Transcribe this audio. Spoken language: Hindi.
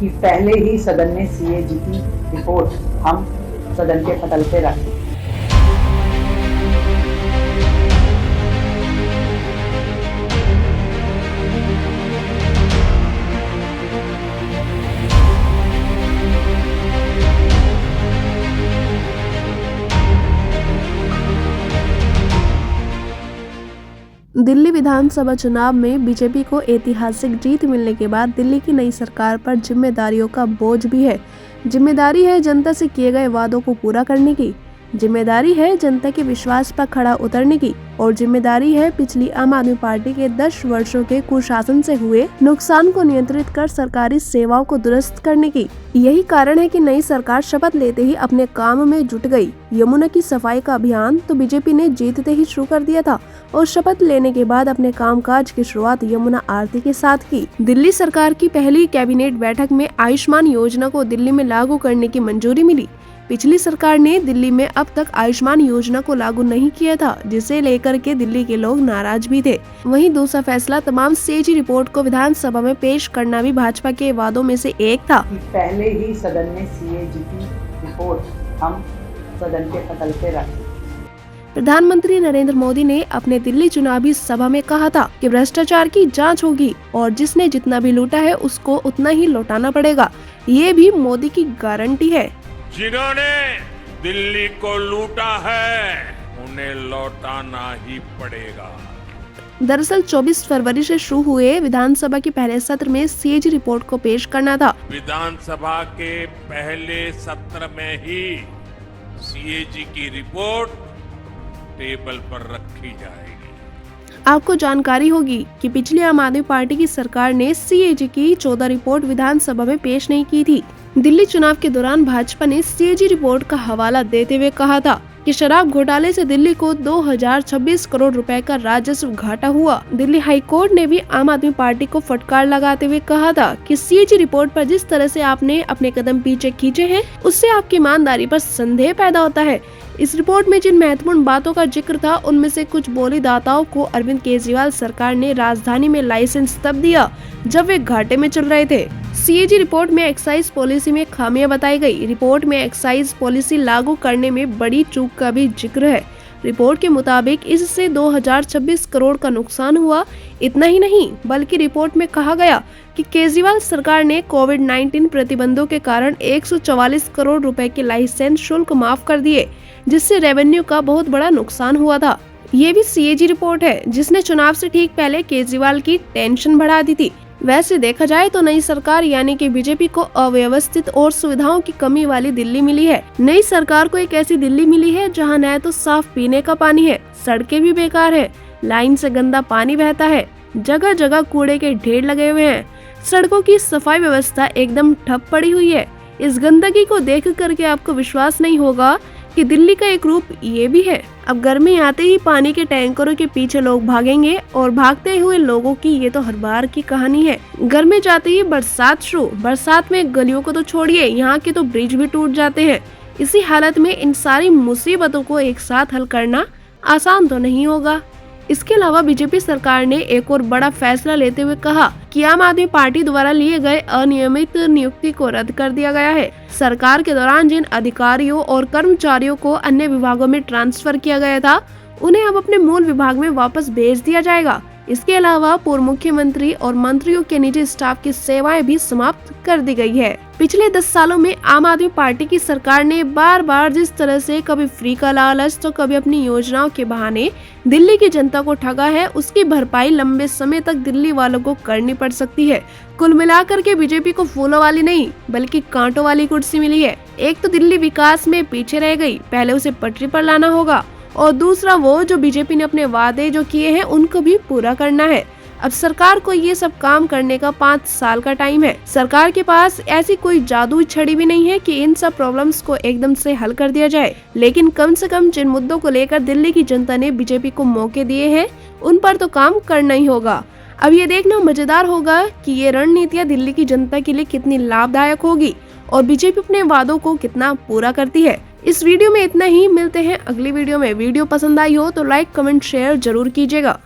कि पहले ही सदन ने सीएजी की रिपोर्ट हम सदन के पटल पे रखी। दिल्ली विधानसभा चुनाव में बीजेपी को ऐतिहासिक जीत मिलने के बाद दिल्ली की नई सरकार पर जिम्मेदारियों का बोझ भी है। जिम्मेदारी है जनता से किए गए वादों को पूरा करने की, जिम्मेदारी है जनता के विश्वास पर खड़ा उतरने की, और जिम्मेदारी है पिछली आम आदमी पार्टी के 10 वर्षों के कुशासन से हुए नुकसान को नियंत्रित कर सरकारी सेवाओं को दुरुस्त करने की। यही कारण है कि नई सरकार शपथ लेते ही अपने काम में जुट गई। यमुना की सफाई का अभियान तो बीजेपी ने जीतते ही शुरू कर दिया था और शपथ लेने के बाद अपने कामकाज की शुरुआत यमुना आरती के साथ की। दिल्ली सरकार की पहली कैबिनेट बैठक में आयुष्मान योजना को दिल्ली में लागू करने की मंजूरी मिली। पिछली सरकार ने दिल्ली में अब तक आयुष्मान योजना को लागू नहीं किया था, जिसे लेकर के दिल्ली के लोग नाराज भी थे। वहीं दूसरा फैसला तमाम सीएजी रिपोर्ट को विधानसभा में पेश करना भी भाजपा के वादों में से एक था। पहले ही सदन ने सीएजी की रिपोर्ट हम सदन के पटल पे रखी। प्रधानमंत्री नरेंद्र मोदी ने अपने दिल्ली चुनावी सभा में कहा था कि भ्रष्टाचार की जांच होगी और जिसने जितना भी लूटा है उसको उतना ही लौटाना पड़ेगा। ये भी मोदी की गारंटी है। जिन्होंने दिल्ली को लूटा है उन्हें लौटाना ही पड़ेगा। दरअसल 24 फरवरी से शुरू हुए विधानसभा के पहले सत्र में सीएजी रिपोर्ट को पेश करना था। विधानसभा के पहले सत्र में ही सीएजी की रिपोर्ट टेबल पर रखी जाएगी। आपको जानकारी होगी कि पिछली आम आदमी पार्टी की सरकार ने सीएजी की 14 रिपोर्ट विधानसभा में पेश नहीं की थी। दिल्ली चुनाव के दौरान भाजपा ने सीएजी रिपोर्ट का हवाला देते हुए कहा था कि शराब घोटाले से दिल्ली को 2026 करोड़ रुपए का राजस्व घाटा हुआ। दिल्ली हाई कोर्ट ने भी आम आदमी पार्टी को फटकार लगाते हुए कहा था कि सीएजी रिपोर्ट पर जिस तरह से आपने अपने कदम पीछे खींचे हैं, उससे आपकी ईमानदारी पर संदेह पैदा होता है। इस रिपोर्ट में जिन महत्वपूर्ण बातों का जिक्र था, उनमें से कुछ बोलीदाताओं को अरविंद केजरीवाल सरकार ने राजधानी में लाइसेंस तब दिया जब वे घाटे में चल रहे थे। सीएजी रिपोर्ट में एक्साइज पॉलिसी में खामियां बताई गई। रिपोर्ट में एक्साइज पॉलिसी लागू करने में बड़ी चूक का भी जिक्र है। रिपोर्ट के मुताबिक इससे 2026 करोड़ का नुकसान हुआ। इतना ही नहीं, बल्कि रिपोर्ट में कहा गया कि केजरीवाल सरकार ने कोविड-19 प्रतिबंधों के कारण 144 करोड़ रुपए के लाइसेंस शुल्क माफ कर दिए, जिससे रेवेन्यू का बहुत बड़ा नुकसान हुआ था। ये भी सीएजी रिपोर्ट है जिसने चुनाव से ठीक पहले केजरीवाल की टेंशन बढ़ा दी थी। वैसे देखा जाए तो नई सरकार यानी कि बीजेपी को अव्यवस्थित और सुविधाओं की कमी वाली दिल्ली मिली है। नई सरकार को एक ऐसी दिल्ली मिली है जहां न तो साफ पीने का पानी है, सड़कें भी बेकार है, लाइन से गंदा पानी बहता है, जगह जगह कूड़े के ढेर लगे हुए हैं, सड़कों की सफाई व्यवस्था एकदम ठप पड़ी हुई है। इस गंदगी को देख करके आपको विश्वास नहीं होगा कि दिल्ली का एक रूप ये भी है। अब गर्मी आते ही पानी के टैंकरों के पीछे लोग भागेंगे और भागते हुए लोगों की ये तो हर बार की कहानी है। गर्मी जाते ही बरसात शुरू। बरसात में गलियों को तो छोड़िए, यहाँ के तो ब्रिज भी टूट जाते हैं। इसी हालत में इन सारी मुसीबतों को एक साथ हल करना आसान तो नहीं होगा। इसके अलावा बीजेपी सरकार ने एक और बड़ा फैसला लेते हुए कहा कि आम आदमी पार्टी द्वारा लिए गए अनियमित नियुक्ति को रद्द कर दिया गया है। सरकार के दौरान जिन अधिकारियों और कर्मचारियों को अन्य विभागों में ट्रांसफर किया गया था, उन्हें अब अपने मूल विभाग में वापस भेज दिया जाएगा। इसके अलावा पूर्व मुख्यमंत्री और मंत्रियों के निजी स्टाफ की सेवाएं भी समाप्त कर दी गई है। पिछले 10 सालों में आम आदमी पार्टी की सरकार ने बार बार जिस तरह से कभी फ्री का लालच तो कभी अपनी योजनाओं के बहाने दिल्ली की जनता को ठगा है, उसकी भरपाई लंबे समय तक दिल्ली वालों को करनी पड़ सकती है। कुल मिलाकर के बीजेपी को फूलों वाली नहीं बल्कि कांटों वाली कुर्सी मिली है। एक तो दिल्ली विकास में पीछे रह गई, पहले उसे पटरी पर लाना होगा, और दूसरा वो जो बीजेपी ने अपने वादे जो किए हैं उनको भी पूरा करना है। अब सरकार को ये सब काम करने का 5 साल का टाइम है। सरकार के पास ऐसी कोई जादुई छड़ी भी नहीं है कि इन सब प्रॉब्लम्स को एकदम से हल कर दिया जाए, लेकिन कम से कम जिन मुद्दों को लेकर दिल्ली की जनता ने बीजेपी को मौके दिए हैं उन पर तो काम करना ही होगा। अब ये देखना मजेदार होगा कि ये रणनीतियाँ दिल्ली की जनता के लिए कितनी लाभदायक होगी और बीजेपी अपने वादों को कितना पूरा करती है। इस वीडियो में इतना ही। मिलते हैं अगली वीडियो में। वीडियो पसंद आई हो तो लाइक, कमेंट, शेयर जरूर कीजिएगा।